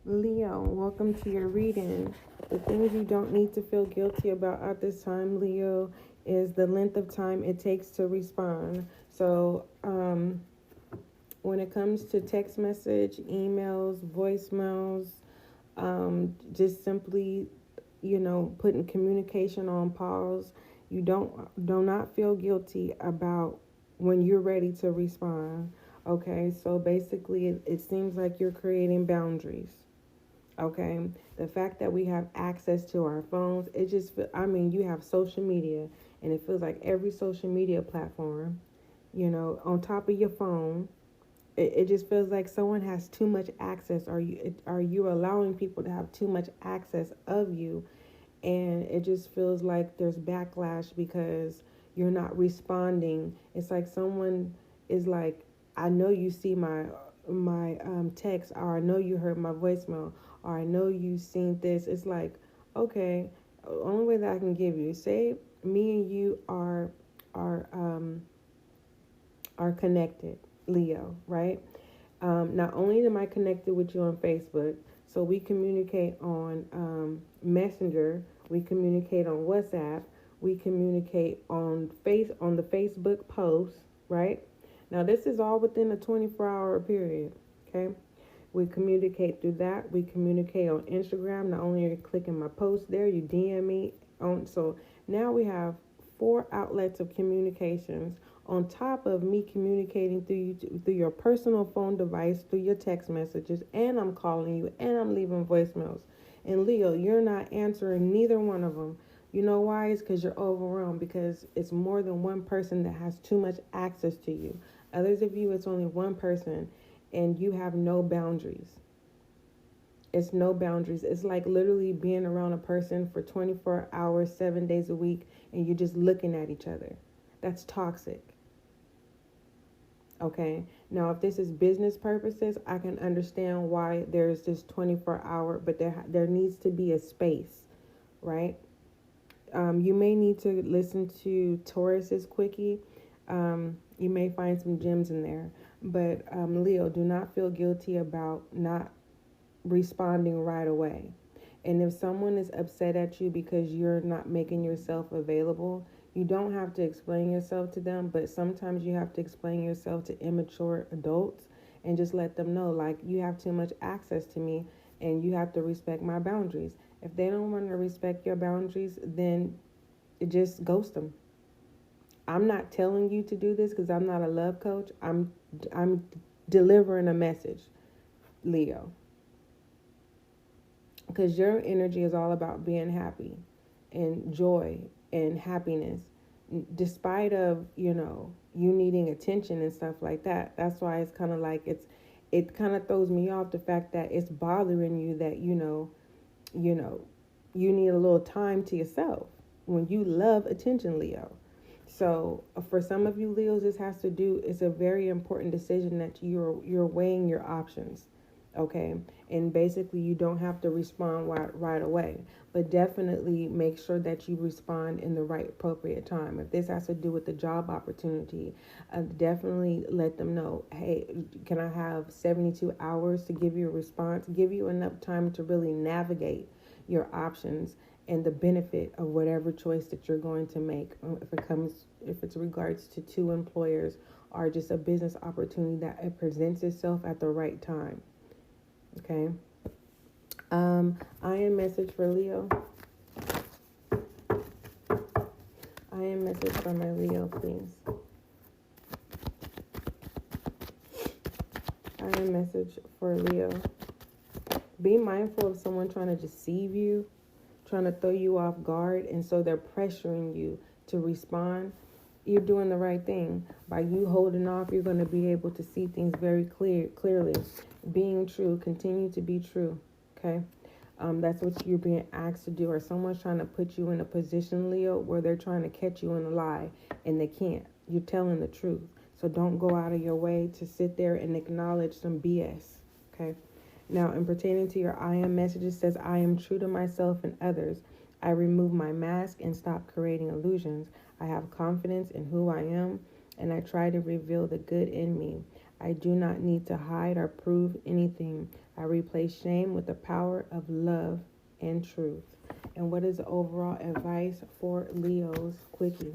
Leo, welcome to your reading. The things you don't need to feel guilty about at this time, Leo, is the length of time it takes to respond. So, when it comes to text message, emails, voicemails, just simply, putting communication on pause, you do not feel guilty about when you're ready to respond. Okay, so basically, it seems like you're creating boundaries. Okay, the fact that we have access to our phones, it just you have social media, and it feels like every social media platform, on top of your phone, it just feels like someone has too much access. Are you allowing people to have too much access of you? And it just feels like there's backlash because you're not responding. It's like someone is like, I know you see my text, or I know you heard my voicemail, or I know you seen this. It's like, okay, only way that I can give you, say me and you are are connected, Leo, right? Not only am I connected with you on Facebook, so we communicate on Messenger, we communicate on WhatsApp, we communicate on the Facebook post, right? Now this is all within a 24-hour period, okay? We communicate through that. We communicate on Instagram. Not only are you clicking my post there, you DM me on. So now we have four outlets of communications on top of me communicating through your personal phone device, through your text messages, and I'm calling you and I'm leaving voicemails. And Leo, you're not answering neither one of them. You know why? It's because you're overwhelmed, because it's more than one person that has too much access to you. Others of you, it's only one person, and you have no boundaries. It's no boundaries. It's like literally being around a person for 24 hours, 7 days a week, and you're just looking at each other. That's toxic. Okay. Now, if this is business purposes, I can understand why there's this 24-hour, but there needs to be a space, right? You may need to listen to Taurus's Quickie. You may find some gems in there. But Leo, do not feel guilty about not responding right away. And if someone is upset at you because you're not making yourself available, you don't have to explain yourself to them, but sometimes you have to explain yourself to immature adults and just let them know, like, you have too much access to me and you have to respect my boundaries. If they don't want to respect your boundaries, then just ghost them. I'm not telling you to do this because I'm not a love coach. I'm delivering a message, Leo. Because your energy is all about being happy and joy and happiness, despite of you needing attention and stuff like that. That's why it's kind of like it kind of throws me off, the fact that it's bothering you that you need a little time to yourself when you love attention, Leo. So for some of you Leos, this has to do, it's a very important decision that you're weighing your options. Okay, and basically you don't have to respond right away, but definitely make sure that you respond in the right appropriate time. If this has to do with the job opportunity, definitely let them know, hey, can I have 72 hours to give you a response? Give you enough time to really navigate your options and the benefit of whatever choice that you're going to make. If it's regards to two employers or just a business opportunity that it presents itself at the right time. Okay. I am message for Leo. I am message for my Leo, please. I am message for Leo. Be mindful of someone trying to deceive you, trying to throw you off guard, and so they're pressuring you to respond. You're doing the right thing. By you holding off, you're going to be able to see things very clearly. Being true, continue to be true, okay? That's what you're being asked to do. Or someone's trying to put you in a position, Leo, where they're trying to catch you in a lie, and they can't. You're telling the truth. So don't go out of your way to sit there and acknowledge some BS, okay? Now, in pertaining to your I am messages, says, I am true to myself and others. I remove my mask and stop creating illusions. I have confidence in who I am, and I try to reveal the good in me. I do not need to hide or prove anything. I replace shame with the power of love and truth. And what is the overall advice for Leo's Quickie?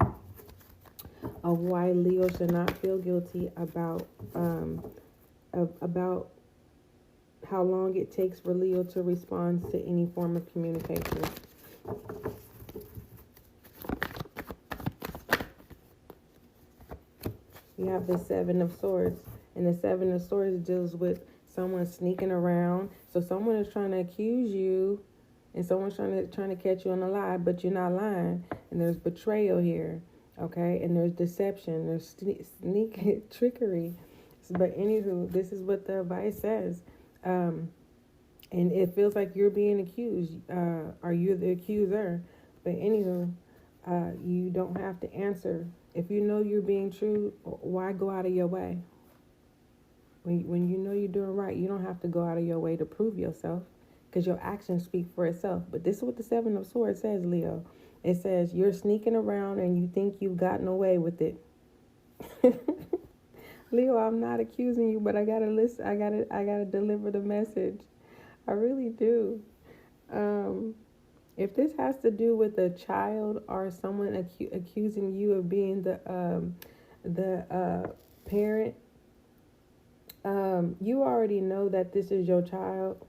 Of why Leo should not feel guilty about how long it takes for Leo to respond to any form of communication. You have the Seven of Swords, and the Seven of Swords deals with someone sneaking around. So someone is trying to accuse you, and someone's trying to catch you on a lie, but you're not lying. And there's betrayal here, okay? And there's deception, there's sneak trickery. But anywho, this is what the advice says. And it feels like you're being accused. Are you the accuser? But anywho, you don't have to answer. If you know you're being true, why go out of your way? When you know you're doing right, you don't have to go out of your way to prove yourself, because your actions speak for itself. But this is what the Seven of Swords says, Leo. It says you're sneaking around and you think you've gotten away with it. Leo, I'm not accusing you, but I gotta listen. I gotta deliver the message. I really do. If this has to do with a child or someone accusing you of being the parent, you already know that this is your child,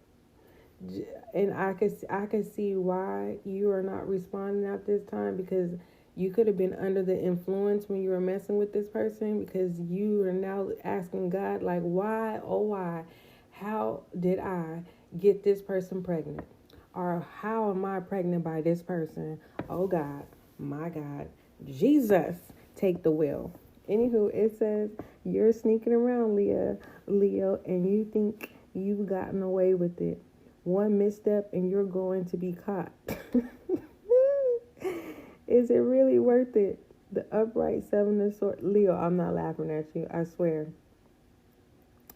and I could see why you are not responding at this time, because you could have been under the influence when you were messing with this person, because you are now asking God, like, why, oh why, how did I get this person pregnant? Or how am I pregnant by this person? Oh God, my God, Jesus, take the wheel. Anywho, it says you're sneaking around, Leo, and you think you've gotten away with it. One misstep and you're going to be caught. Is it really worth it? The upright Seven of Swords. Leo, I'm not laughing at you. I swear.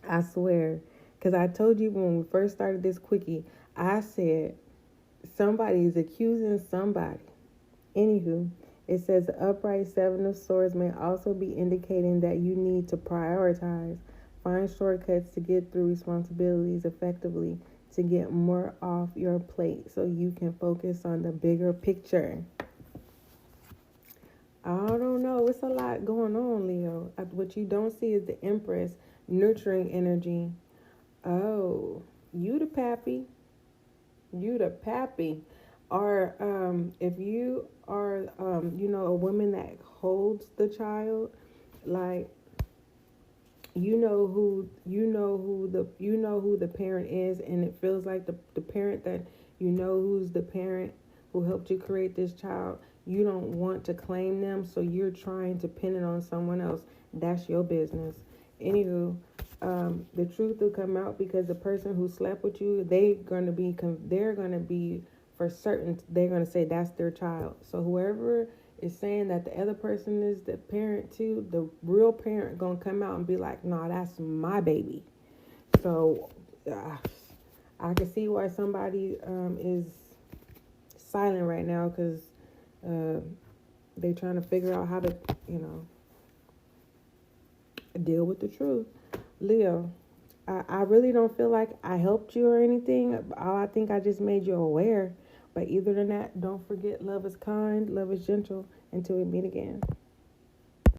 Because I told you when we first started this Quickie, I said somebody is accusing somebody. Anywho, it says the upright Seven of Swords may also be indicating that you need to prioritize. Find shortcuts to get through responsibilities effectively, to get more off your plate so you can focus on the bigger picture. I don't know. It's a lot going on, Leo. What you don't see is the Empress, nurturing energy. Oh, you the pappy. Or if you are, a woman that holds the child, like, you know who the parent is, and it feels like the parent that who's the parent who helped you create this child. You don't want to claim them, so you're trying to pin it on someone else. That's your business. Anywho, the truth will come out, because the person who slept with you, they're going to be for certain, they're going to say that's their child. So whoever is saying that the other person is the parent too, the real parent going to come out and be like, nah, that's my baby. So I can see why somebody is silent right now, because they're trying to figure out how to, deal with the truth. Leo, I really don't feel like I helped you or anything. I think I just made you aware. But either than that, don't forget, love is kind, love is gentle. Until we meet again.